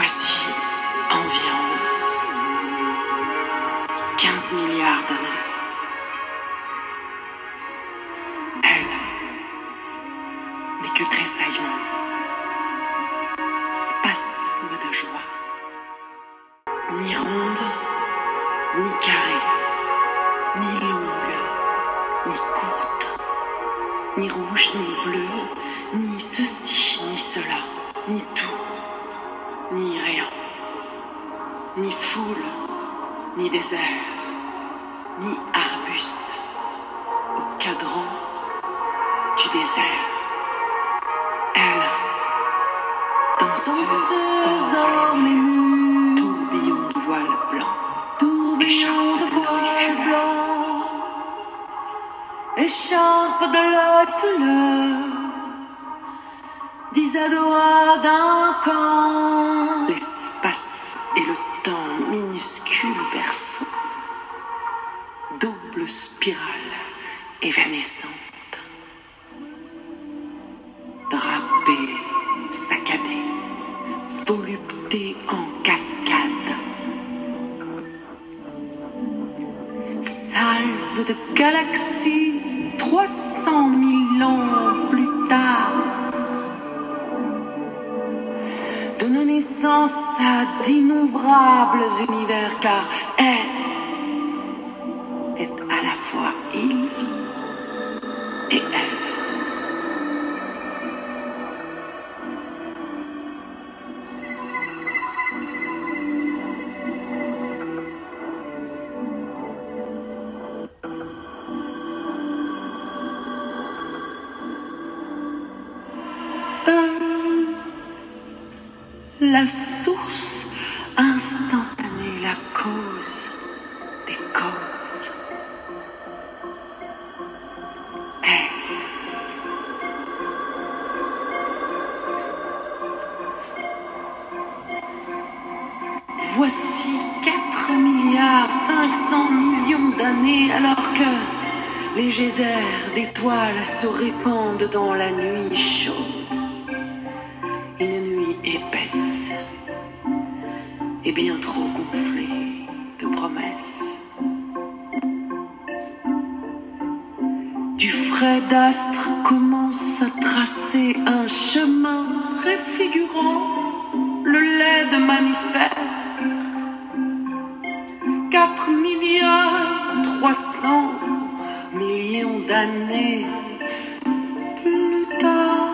Voici environ 15 milliards d'années. Elle n'est que tressaillement, spasme de joie, ni ronde, ni carrée, ni longue, ni courte, ni rouge, ni bleu, ni ceci, ni cela, ni tout, ni rien, ni foule, ni désert, ni arbuste, au cadran du désert. Elle, danseuse hors les murs, tourbillon de voile blanc, écharpe de l'œil blanc, écharpe de l'œil fleur, d'Isadora d'un camp. L'espace et le temps minuscule berceau, double spirale évanescente, drapée, saccadée, volupté en cascade, salve de galaxies 300 000 ans plus tard, donne naissance à d'innombrables univers, car elle est à la fois il et elle. La source instantanée, la cause des causes. Voici 4 milliards 500 millions d'années, alors que les geysers d'étoiles se répandent dans la nuit chaude. Une nuit épaisse et bien trop gonflée de promesses. Du frais d'astre commence à tracer un chemin préfigurant le lait de mammifères. 4 milliards 300 millions d'années plus tard.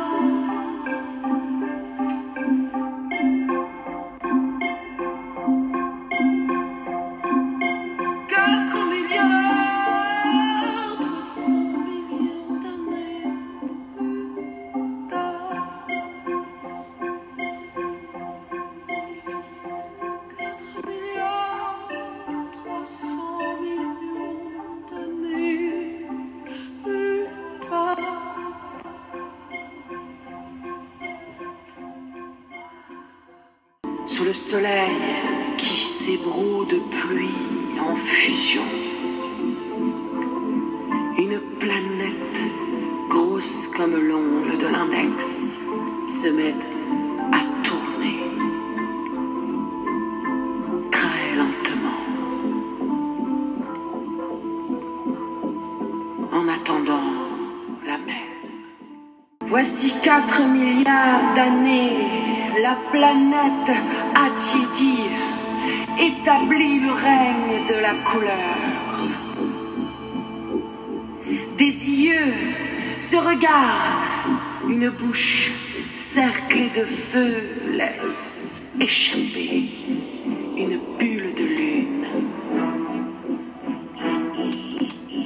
Sous le soleil qui s'ébroue de pluie en fusion, une planète grosse comme l'ongle de l'index se met à tourner très lentement en attendant la mer. Voici 4 milliards d'années. La planète a tiédi, établit le règne de la couleur. Des yeux se regardent, une bouche cerclée de feu laisse échapper une bulle de lune.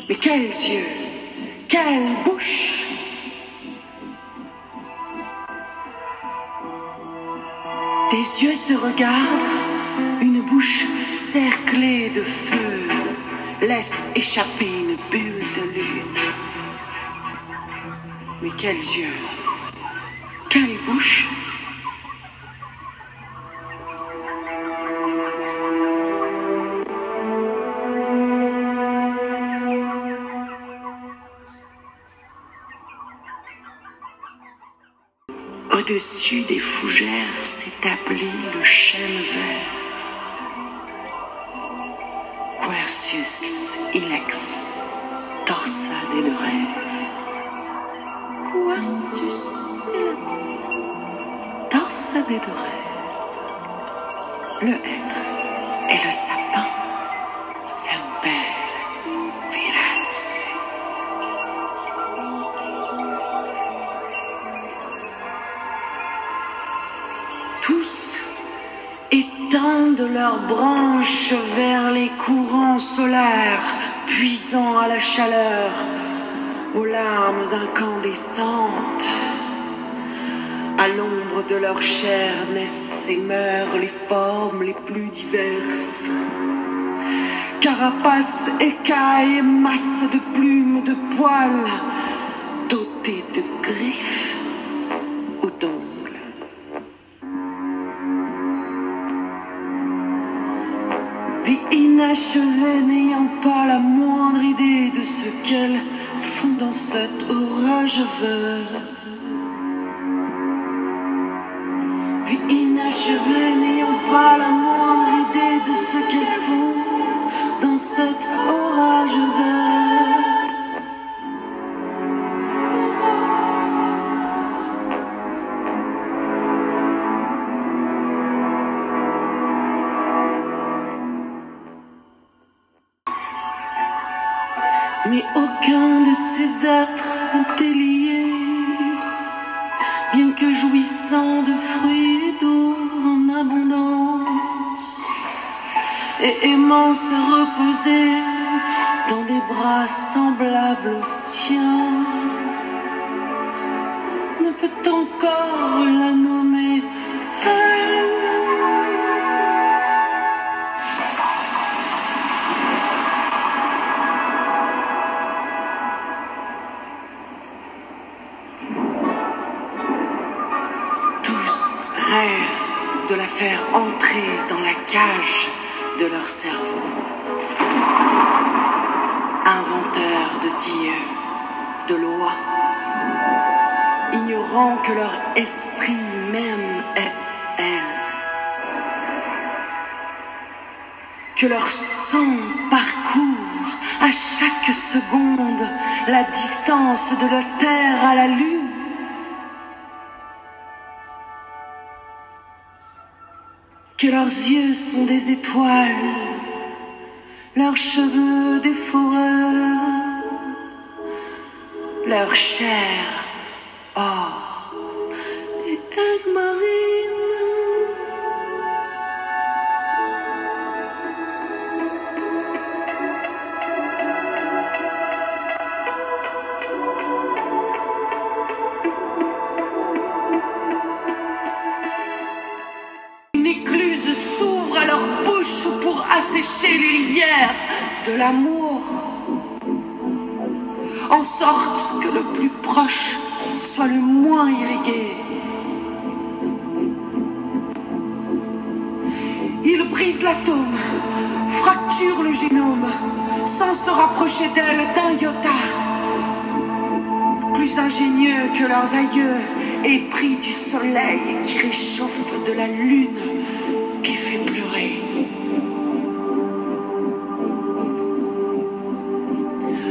Mais quels yeux, quelle bouche! Des yeux se regardent, une bouche cerclée de feu laisse échapper une bulle de lune. Mais quels yeux, quelle bouche! Au Au-dessus des fougères s'établit le chêne vert. Quercus ilex, torsade et de rêve. Quercus ilex, torsade et de rêve. Le hêtre et le sapin, semper virens. Tous étendent leurs branches vers les courants solaires, puisant à la chaleur, aux larmes incandescentes. À l'ombre de leur chair naissent et meurent les formes les plus diverses. Carapaces, écailles, masses de plumes, de poils, dotées de griffes ou d'ongles. Vie inachevée n'ayant pas la moindre idée de ce qu'elles font dans cet orage vert. Vie inachevée n'ayant pas la moindre idée de ce qu'elles font dans cet orage vert. Mais aucun de ces êtres n'est lié, bien que jouissant de fruits et d'eau en abondance, et aimant se reposer dans des bras semblables aux siens, ne peut encore la nommer elle. Tous rêvent de la faire entrer dans la cage de leur cerveau. Inventeurs de dieux, de lois, ignorant que leur esprit même est elle, que leur sang parcourt à chaque seconde la distance de la Terre à la Lune. Que leurs yeux sont des étoiles, leurs cheveux des forêts, leur chair or et aigle marine. Une écluse s'ouvre à leur bouche pour assécher les rivières de l'amour, en sorte que le plus proche soit le moins irrigué. Ils brisent l'atome, fracturent le génome, sans se rapprocher d'elle d'un iota. Plus ingénieux que leurs aïeux, épris du soleil qui réchauffe, de la lune qui fait pleurer.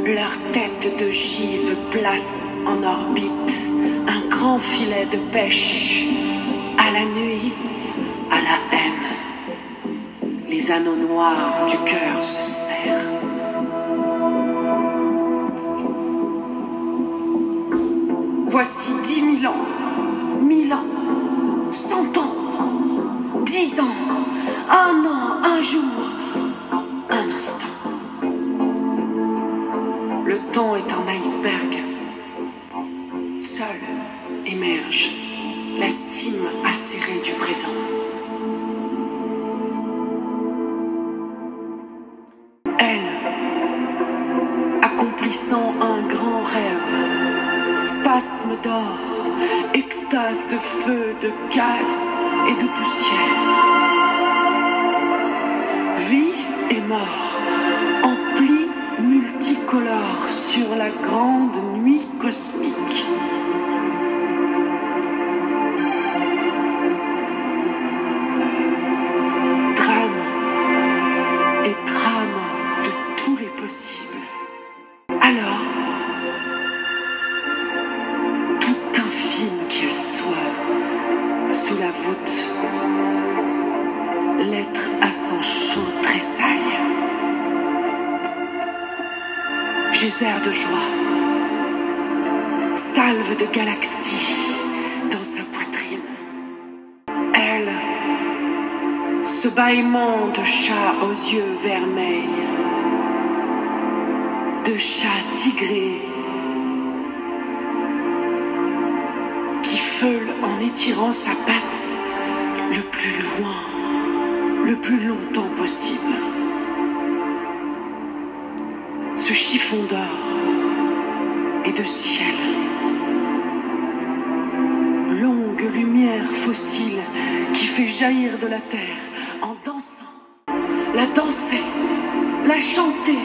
Leur tête d'ogive place en orbite un grand filet de pêche. À la nuit, à la haine, les anneaux noirs du cœur se serrent. Voici 10 000 ans, 1000 ans, 100 ans, 10 ans, 1 an, un jour, un instant. Le temps est un iceberg. Seule émerge la cime acérée du présent. Elle, accomplissant un grand rêve, spasme d'or, extase de feu, de gaz et de poussière. Vie et mort, en plis multicolores sur la grande nuit cosmique. l'être à son chaud tressaille. Geyser de joie, salve de galaxies dans sa poitrine. Elle, ce bâillement de chat aux yeux vermeils, de chat tigré, qui feule en étirant sa patte le plus loin, le plus longtemps possible. Ce chiffon d'or et de ciel, longue lumière fossile qui fait jaillir de la terre en dansant, la danser, la chanter,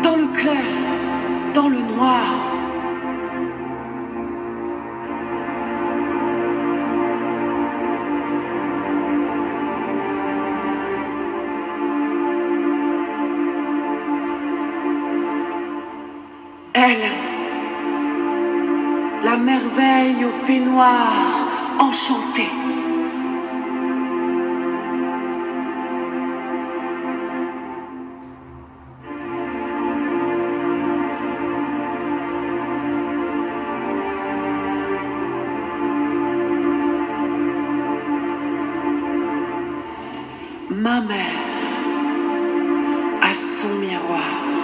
dans le clair, dans le noir. Elle, la merveille au peignoir enchanté. Ma mère à son miroir.